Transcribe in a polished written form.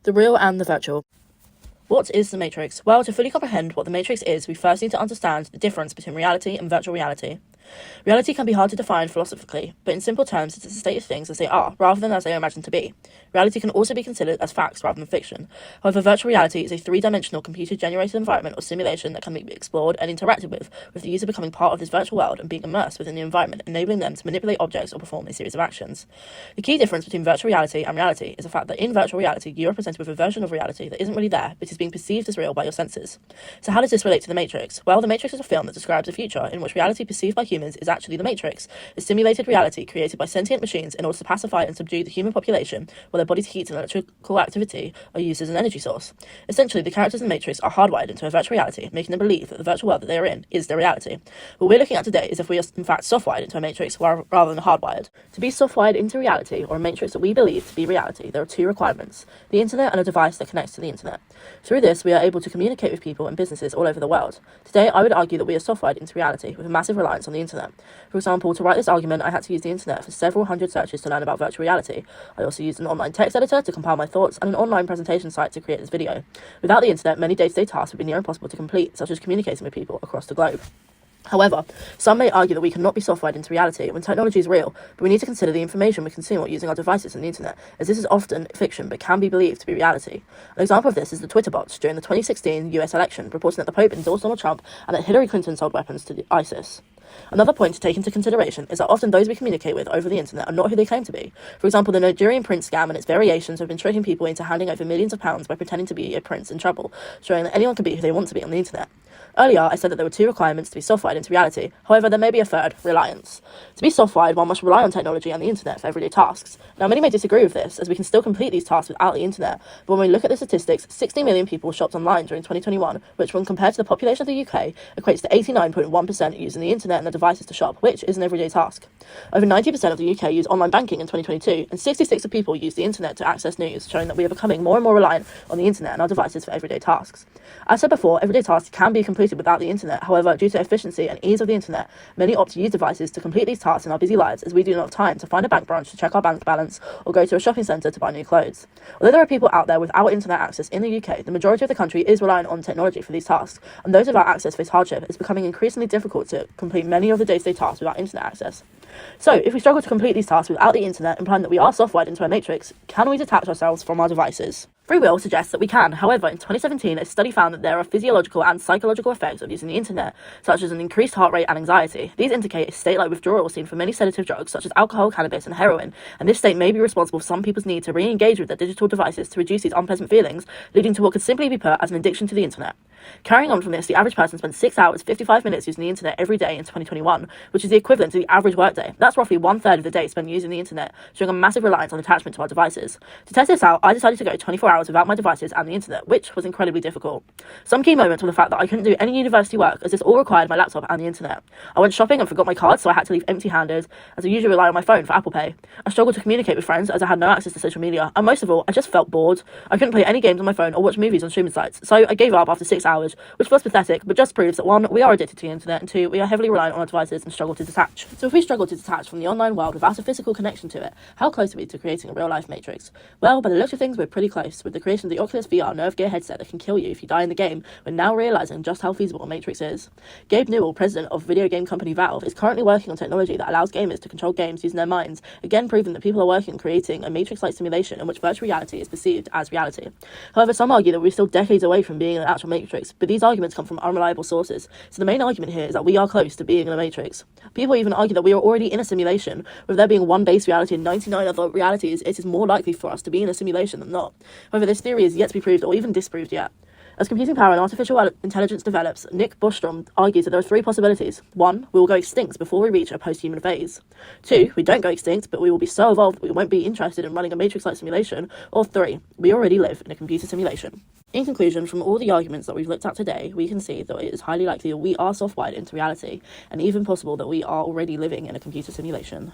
The real and the virtual. What is the Matrix? Well, to fully comprehend what the Matrix is, we first need to understand the difference between reality and virtual reality. Reality can be hard to define philosophically, but in simple terms it is a state of things as they are, rather than as they are imagined to be. Reality can also be considered as facts rather than fiction. However, virtual reality is a three-dimensional computer-generated environment or simulation that can be explored and interacted with the user becoming part of this virtual world and being immersed within the environment, enabling them to manipulate objects or perform a series of actions. The key difference between virtual reality and reality is the fact that in virtual reality you are presented with a version of reality that isn't really there, but is being perceived as real by your senses. So how does this relate to The Matrix? Well, The Matrix is a film that describes a future in which reality perceived by humans is actually the Matrix, a simulated reality created by sentient machines in order to pacify and subdue the human population, while their body's heat and electrical activity are used as an energy source. Essentially, the characters in The Matrix are hardwired into a virtual reality, making them believe that the virtual world that they are in is their reality. What we're looking at today is if we are in fact softwired into a Matrix rather than hardwired. To be softwired into reality, or a Matrix that we believe to be reality, there are two requirements: the internet and a device that connects to the internet. Through this, we are able to communicate with people and businesses all over the world. Today, I would argue that we are softwired into reality with a massive reliance on the internet. For example, to write this argument, I had to use the internet for several hundred searches to learn about virtual reality. I also used an online text editor to compile my thoughts and an online presentation site to create this video. Without the internet, many day-to-day tasks would be near impossible to complete, such as communicating with people across the globe. However, some may argue that we cannot be softwired into reality when technology is real, but we need to consider the information we consume while using our devices and the internet, as this is often fiction but can be believed to be reality. An example of this is the Twitter bots during the 2016 US election, reporting that the Pope endorsed Donald Trump and that Hillary Clinton sold weapons to ISIS. Another point to take into consideration is that often those we communicate with over the internet are not who they claim to be. For example, the Nigerian prince scam and its variations have been tricking people into handing over millions of pounds by pretending to be a prince in trouble, showing that anyone can be who they want to be on the internet. Earlier, I said that there were two requirements to be softwired into reality. However, there may be a third: reliance. To be softwired, one must rely on technology and the internet for everyday tasks. Now, many may disagree with this, as we can still complete these tasks without the internet, but when we look at the statistics, 60 million people shopped online during 2021, which when compared to the population of the UK, equates to 89.1% using the internet and their devices to shop, which is an everyday task. Over 90% of the UK use online banking in 2022, and 66% of people use the internet to access news, showing that we are becoming more and more reliant on the internet and our devices for everyday tasks. As said before, everyday tasks can be completed without the internet. However, due to efficiency and ease of the internet, many opt to use devices to complete these tasks in our busy lives, as we do not have time to find a bank branch to check our bank balance or go to a shopping centre to buy new clothes. Although there are people out there without internet access in the UK, the majority of the country is reliant on technology for these tasks, and those without access face hardship. It's becoming increasingly difficult to complete many of the day-to-day tasks without internet access. So, if we struggle to complete these tasks without the internet, implying that we are softwired into a matrix, can we detach ourselves from our devices? Free will suggests that we can. However, in 2017, a study found that there are physiological and psychological effects of using the internet, such as an increased heart rate and anxiety. These indicate a state-like withdrawal seen for many sedative drugs, such as alcohol, cannabis, and heroin, and this state may be responsible for some people's need to re-engage with their digital devices to reduce these unpleasant feelings, leading to what could simply be put as an addiction to the internet. Carrying on from this, the average person spends 6 hours, 55 minutes using the internet every day in 2021, which is the equivalent to the average workday. That's roughly 1/3 of the day spent using the internet, showing a massive reliance on attachment to our devices. To test this out, I decided to go 24 hours without my devices and the internet, which was incredibly difficult. Some key moments were the fact that I couldn't do any university work, as this all required my laptop and the internet. I went shopping and forgot my card, so I had to leave empty-handed, as I usually rely on my phone for Apple Pay. I struggled to communicate with friends, as I had no access to social media, and most of all, I just felt bored. I couldn't play any games on my phone or watch movies on streaming sites, so I gave up after 6 hours, which was pathetic, but just proves that 1, we are addicted to the internet, and 2, we are heavily reliant on our devices and struggle to detach. So if we struggle to detach from the online world without a physical connection to it, how close are we to creating a real-life matrix? Well, by the looks of things, we're pretty close, with the creation of the Oculus VR Nerve Gear headset that can kill you if you die in the game. We're now realising just how feasible a matrix is. Gabe Newell, president of video game company Valve, is currently working on technology that allows gamers to control games using their minds, again proving that people are working on creating a matrix-like simulation in which virtual reality is perceived as reality. However, some argue that we're still decades away from being in an actual matrix, but these arguments come from unreliable sources, so the main argument here is that we are close to being in a matrix. People even argue that we are already in a simulation, with there being one base reality and 99 other realities. It is more likely for us to be in a simulation than not. However, this theory is yet to be proved or even disproved yet. As computing power and artificial intelligence develops, Nick Bostrom argues that there are 3 possibilities. 1, we will go extinct before we reach a post-human phase. 2, we don't go extinct, but we will be so evolved that we won't be interested in running a matrix-like simulation. Or 3, we already live in a computer simulation. In conclusion, from all the arguments that we've looked at today, we can see that it is highly likely that we are softwired into reality, and even possible that we are already living in a computer simulation.